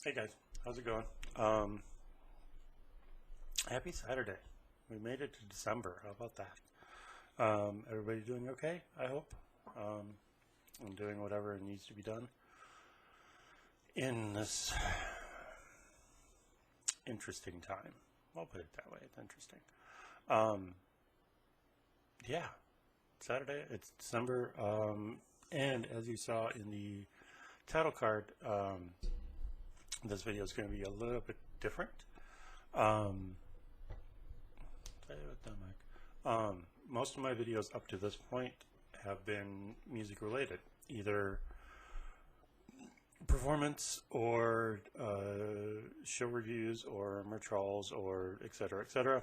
Hey guys, how's it going? Happy Saturday. We made it to December. How about that? Everybody doing okay, I hope? And doing whatever needs to be done in this interesting time. I'll put it that way. It's interesting. Yeah, Saturday, it's December. And as you saw in the title card, this video is going to be a little bit different. Most of my videos up to this point have been music related, either performance or show reviews or merch hauls or etc. etc.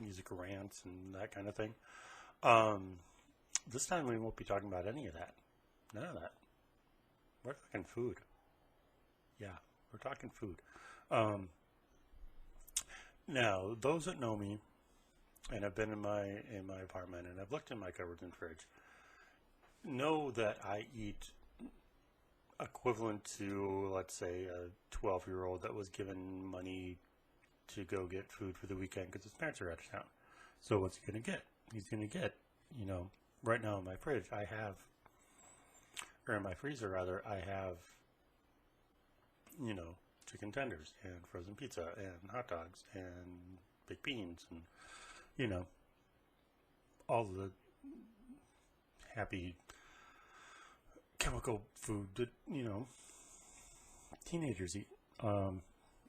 Music rants and that kind of thing. This time we won't be talking about any of that. None of that. We're talking food. Yeah, we're talking food. Now, those that know me and have been in my apartment and I've looked in my cupboards and fridge know that I eat equivalent to, let's say, a 12-year-old that was given money to go get food for the weekend because his parents are out of town. So what's he going to get? He's going to get, right now in my fridge, or in my freezer rather, I have, chicken tenders and frozen pizza and hot dogs and baked beans and, all the happy chemical food that, teenagers eat. And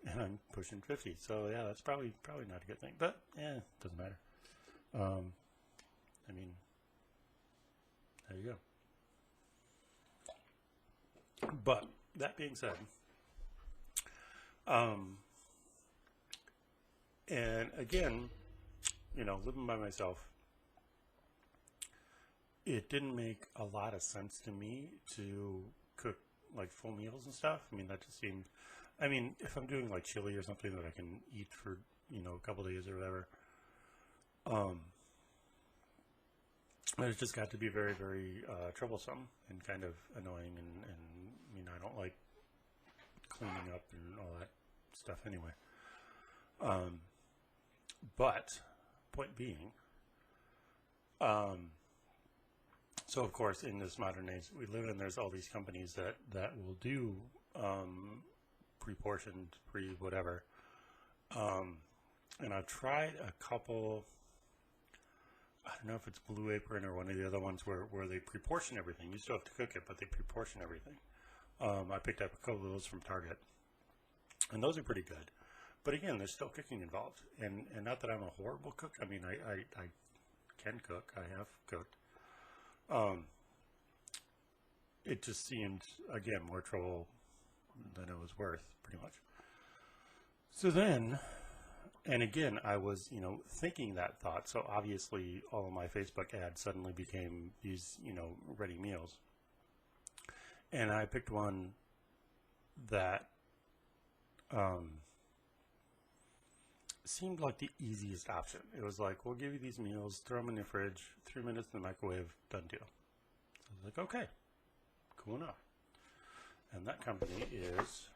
I'm pushing 50, so yeah, that's probably not a good thing, but yeah, doesn't matter. I mean, there you go. But that being said, and again, living by myself, it didn't make a lot of sense to me to cook like full meals and stuff. I mean, that just seemed, if I'm doing like chili or something that I can eat for, a couple days or whatever, but it just got to be very, very troublesome and kind of annoying, and I don't like cleaning up and all that stuff anyway. But point being, so of course in this modern age we live in, there's all these companies that will do pre-portioned, whatever, and I've tried a couple. I don't know if it's Blue Apron or one of the other ones where they pre-portion everything. You still have to cook it, but they pre-portion everything. I picked up a couple of those from Target, and those are pretty good. But again, there's still cooking involved, and not that I'm a horrible cook. I mean, I can cook. I have cooked. It just seemed, again, more trouble than it was worth, pretty much. So then, and again, I was, thinking that thought. So obviously, all of my Facebook ads suddenly became these, ready meals. And I picked one that seemed like the easiest option. It was like, we'll give you these meals, throw them in the fridge, 3 minutes in the microwave, done deal. So I was like, okay, cool enough. And that company is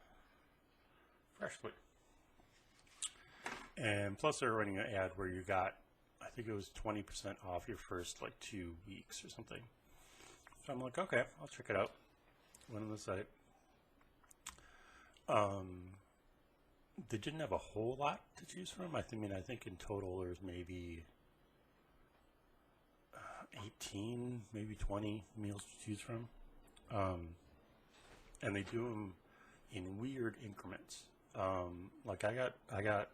Freshly. And plus they're running an ad where you got, I think it was 20% off your first like 2 weeks or something. So I'm like, okay, I'll check it out. Went on the site. They didn't have a whole lot to choose from. I think in total there's maybe 18, maybe 20 meals to choose from. And they do them in weird increments. Like I got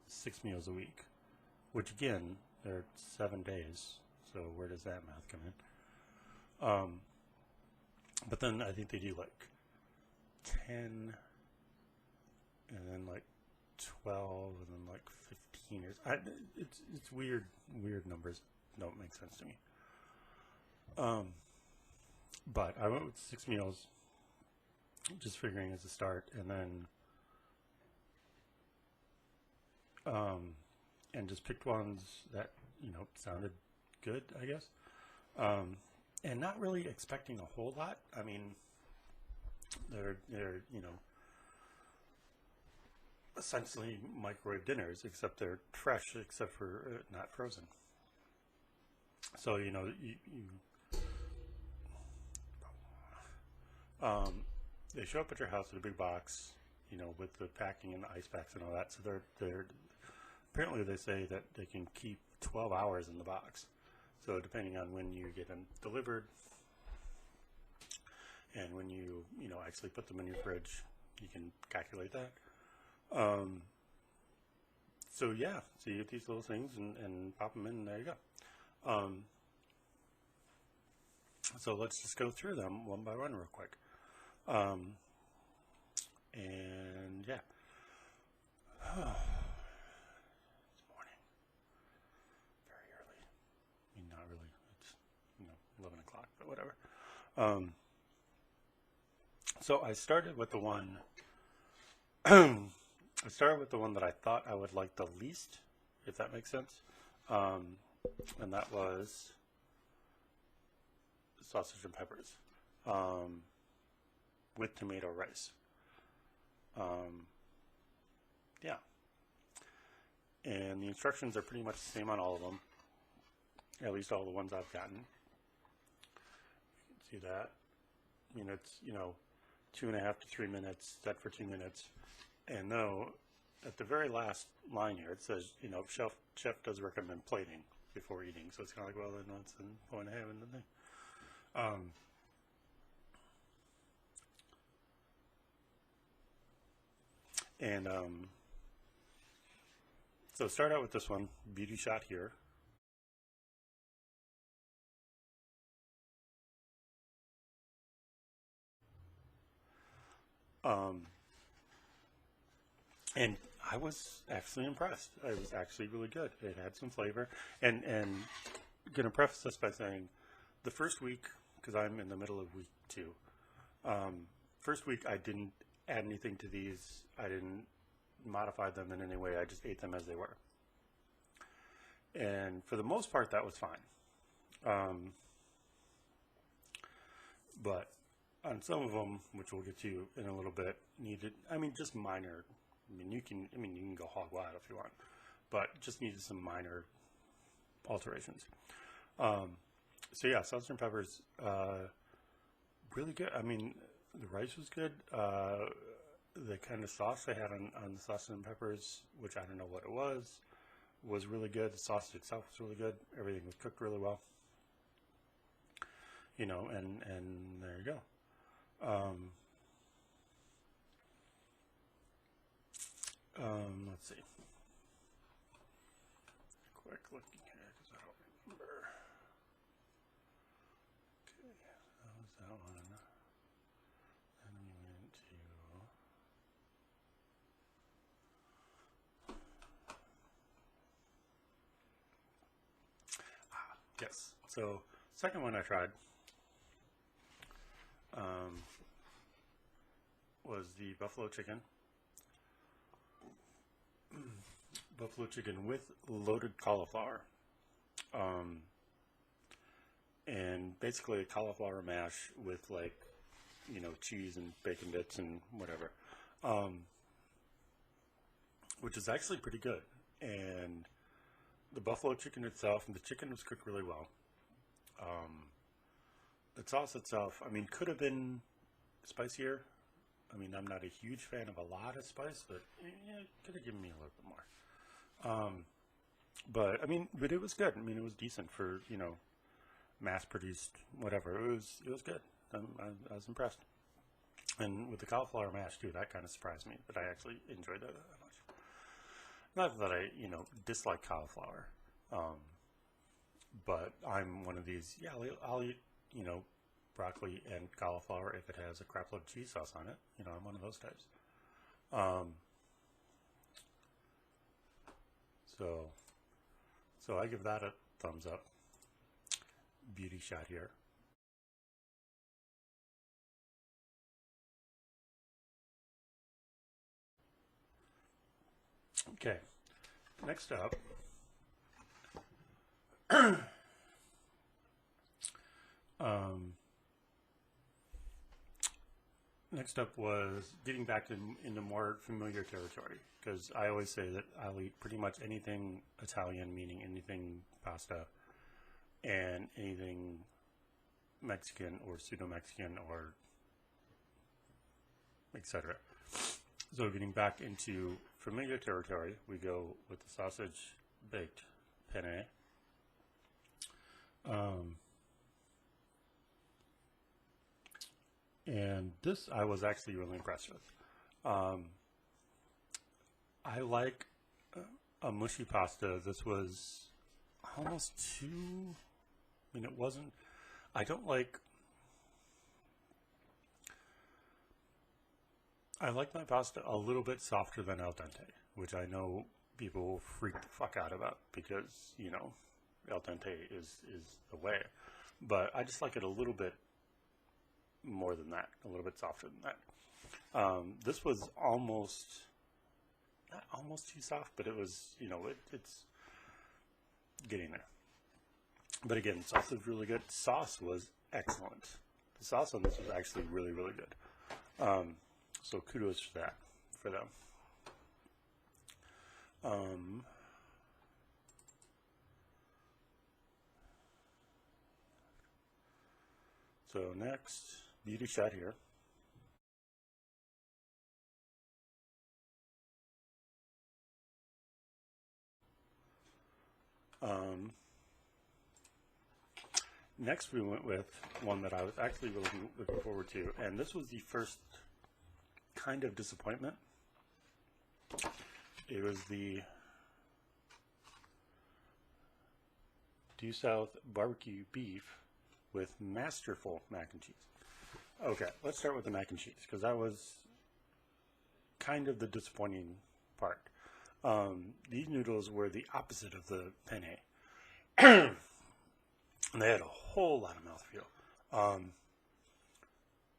6 meals a week, which again they're 7 days. So where does that math come in? But then I think they do like 10, and then like 12, and then like 15 years. It's weird numbers. Don't make sense to me. But I went with 6 meals, just figuring as a start, and then and just picked ones that, you know, sounded good, I guess. And not really expecting a whole lot. I mean, they're you know, essentially microwave dinners, except they're fresh, except for not frozen. So, you know, they show up at your house with a big box, you know, with the packing and the ice packs and all that. So they're apparently they say that they can keep 12 hours in the box. So depending on when you get them delivered and when you know, actually put them in your fridge, you can calculate that. So yeah, so you get these little things and pop them in, and there you go. So let's just go through them one by one real quick. And yeah. It's morning. Very early. I mean, not really. It's, you know, 11 o'clock, but whatever. So I started with the one that I thought I would like the least, if that makes sense. And that was sausage and peppers with tomato rice. Yeah. And the instructions are pretty much the same on all of them, at least all the ones I've gotten. You can see that. I mean, it's, you know, 2.5 to 3 minutes, set for 2 minutes. And no, at the very last line here, it says, you know, chef does recommend plating before eating. So it's kind of like, well, then what's the point of having the thing? So start out with this one, beauty shot here. And I was actually impressed. It was actually really good. It had some flavor. And gonna preface this by saying, the first week, because I'm in the middle of week 2, first week I didn't add anything to these. I didn't modify them in any way. I just ate them as they were. And for the most part, that was fine. But on some of them, which we'll get to in a little bit, needed, I mean, just minor. I mean, you can go hog wild if you want, but just needed some minor alterations. So yeah, sausage and peppers, really good. I mean, the rice was good. The kind of sauce they had on the sausage and peppers, which I don't know what it was really good. The sausage itself was really good. Everything was cooked really well. You know, and there you go. Let's see. Quick looking here because I don't remember. Okay, that was that one. Then we went to yes. So second one I tried was the buffalo chicken. Buffalo chicken with loaded cauliflower. And basically a cauliflower mash with, like, you know, cheese and bacon bits and whatever. Which is actually pretty good. And the buffalo chicken itself, and the chicken was cooked really well. The sauce itself, I mean, could have been spicier. I mean, I'm not a huge fan of a lot of spice, but yeah, it could have given me a little bit more. But it was good. I mean, it was decent for, you know, mass-produced whatever. It was good. I was impressed. And with the cauliflower mash too, that kind of surprised me. But I actually enjoyed that much. Not that I, you know, dislike cauliflower. but I'm one of these, yeah, I'll eat, broccoli and cauliflower if it has a crap load of cheese sauce on it. I'm one of those types. Um, so, so I give that a thumbs up. Beauty shot here. Okay, next up, next up was getting back into more familiar territory, because I always say that I'll eat pretty much anything Italian, meaning anything pasta, and anything Mexican or pseudo-Mexican or etc. So getting back into familiar territory, we go with the sausage baked penne. And this I was actually really impressed with. I like a mushy pasta. This was almost too, it wasn't, I don't like, I like my pasta a little bit softer than al dente, which I know people will freak the fuck out about because, al dente is the way. But I just like it a little bit more than that, a little bit softer than that. This was almost, not almost too soft, but it was, it's getting there. But again, sauce was really good. Sauce was excellent. The sauce on this was actually really, really good. So kudos for that, for them. So next, beauty shot here. Next we went with one that I was actually really looking forward to, and this was the first kind of disappointment. It was the due south barbecue beef with masterful mac and cheese. Okay, let's start with the mac and cheese, because that was kind of the disappointing part. These noodles were the opposite of the penne. And they had a whole lot of mouthfeel.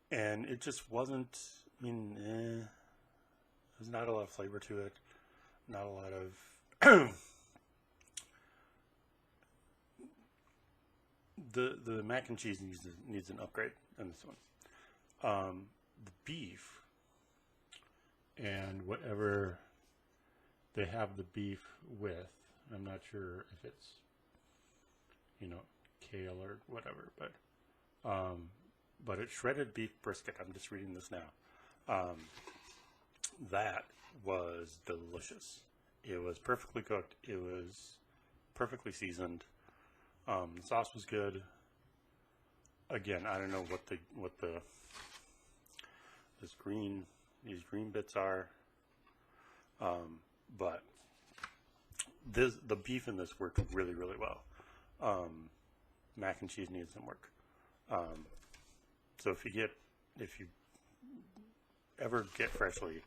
And it just wasn't, there's not a lot of flavor to it. Not a lot of... the mac and cheese needs an upgrade in this one. The beef and whatever they have the beef with, I'm not sure if it's, kale or whatever, but it's shredded beef brisket. I'm just reading this now. That was delicious. It was perfectly cooked. It was perfectly seasoned. The sauce was good. Again, I don't know what these green bits are, but the beef in this worked really, really well. Mac and cheese needs some work. So if you ever get freshly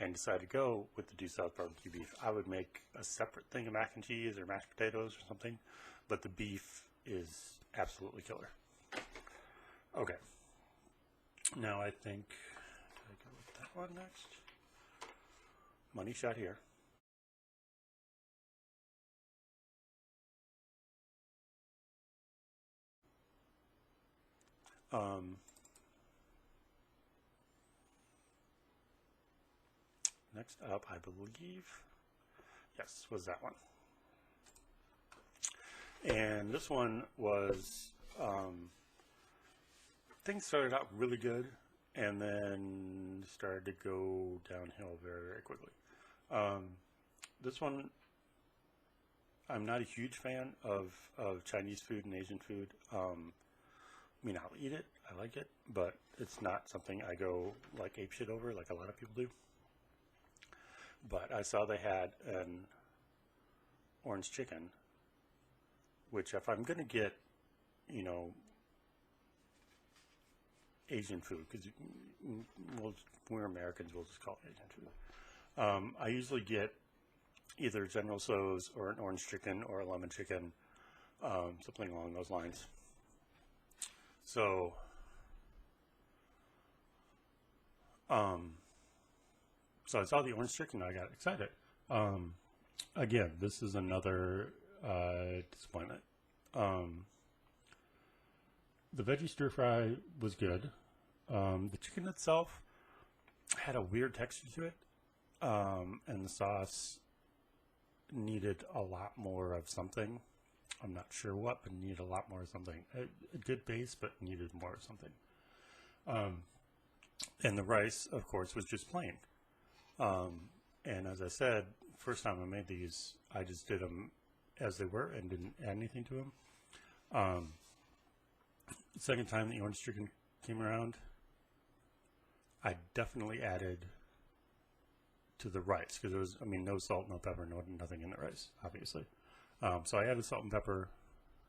and decide to go with the due south barbecue beef, I would make a separate thing of mac and cheese or mashed potatoes or something, but the beef is absolutely killer. Okay. Now I think, did I go with that one next? Money shot here. Next up, I believe, yes, was that one. And this one was, things started out really good and then started to go downhill very, very quickly. This one, I'm not a huge fan of Chinese food and Asian food. I'll eat it, I like it, but it's not something I go like apeshit over like a lot of people do. But I saw they had an orange chicken which if I'm going to get, you know, Asian food, because we're Americans, we'll just call it Asian food. I usually get either General Tso's or an orange chicken or a lemon chicken, something along those lines. So, so I saw the orange chicken, I got excited. Again, this is another disappointment. The veggie stir fry was good. The chicken itself had a weird texture to it, and the sauce needed a lot more of something. I'm not sure what, but needed a lot more of something. A good base, but needed more of something. And the rice, of course, was just plain. And as I said, first time I made these, I just did them as they were and didn't add anything to them. Second time the orange chicken came around, I definitely added to the rice because there was, I mean, no salt, no pepper, nothing in the rice, obviously. So I added salt and pepper,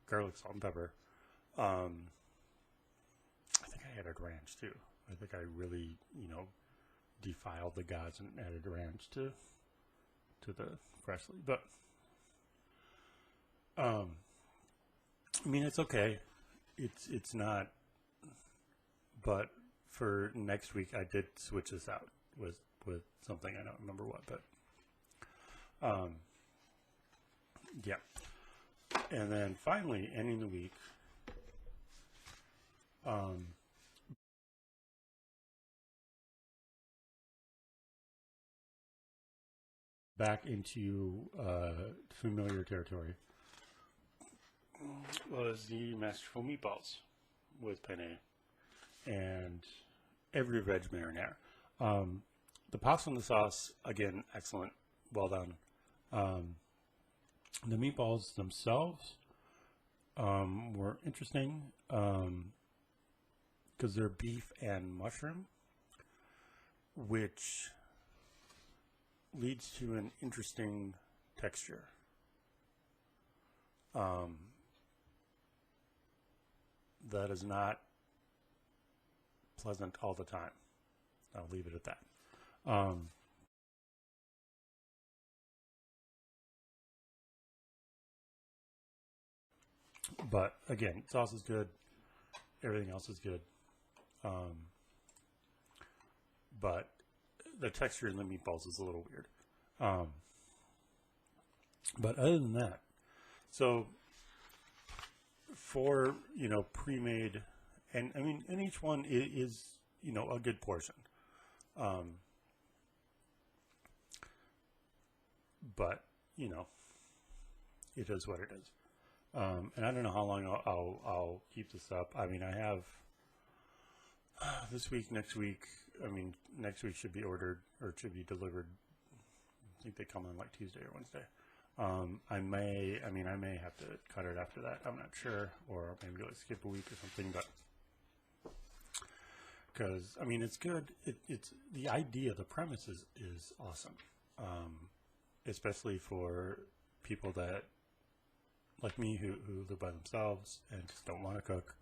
garlic, salt and pepper. I think I added ranch too. I think I really, you know, defiled the gods and added ranch to the freshly. But I mean, it's okay. It's not. But for next week, I did switch this out with something. I don't remember what, but yeah. And then finally, ending the week, back into familiar territory was the masterful meatballs with penne and every veg marinara. The pasta and the sauce, again, excellent, well done. The meatballs themselves were interesting because they're beef and mushroom, which leads to an interesting texture. That is not pleasant all the time. I'll leave it at that. But again, sauce is good. Everything else is good. But the texture in the meatballs is a little weird. But other than that, so for, you know, pre-made, and I mean, and each one is, you know, a good portion. But, you know, it is what it is. And I don't know how long I'll keep this up. I mean, I have this week, next week. I mean, next week should be ordered or should be delivered. I think they come on like Tuesday or Wednesday. I may have to cut it after that. I'm not sure, or maybe like skip a week or something. But because I mean, it's good. It's the idea, the premise is awesome, especially for people that, like me, who live by themselves and just don't want to cook.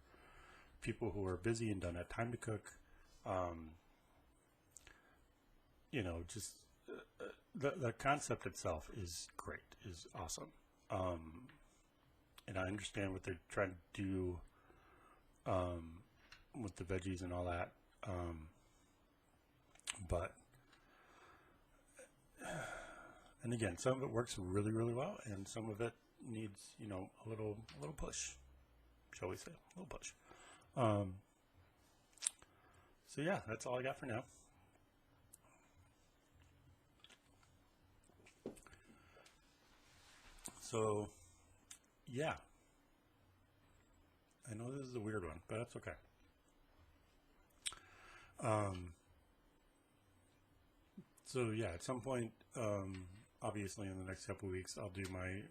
People who are busy and don't have time to cook. You know, just the concept itself is great, is awesome. And I understand what they're trying to do with the veggies and all that. But, and again, some of it works really, really well, and some of it needs, you know, a little push, shall we say, a little push. So yeah, that's all I got for now. So yeah, I know this is a weird one, but that's okay. So yeah, at some point, obviously in the next couple of weeks, I'll do my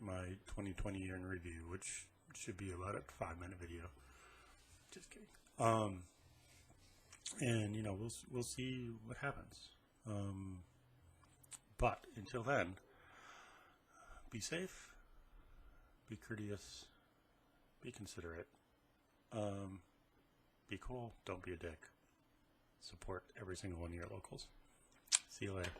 2020 year in review, which should be about a 5-minute video. Just kidding. And you know, we'll see what happens. But until then, be safe, be courteous, Be considerate. Be cool. Don't be a dick. Support every single one of your locals. See you later.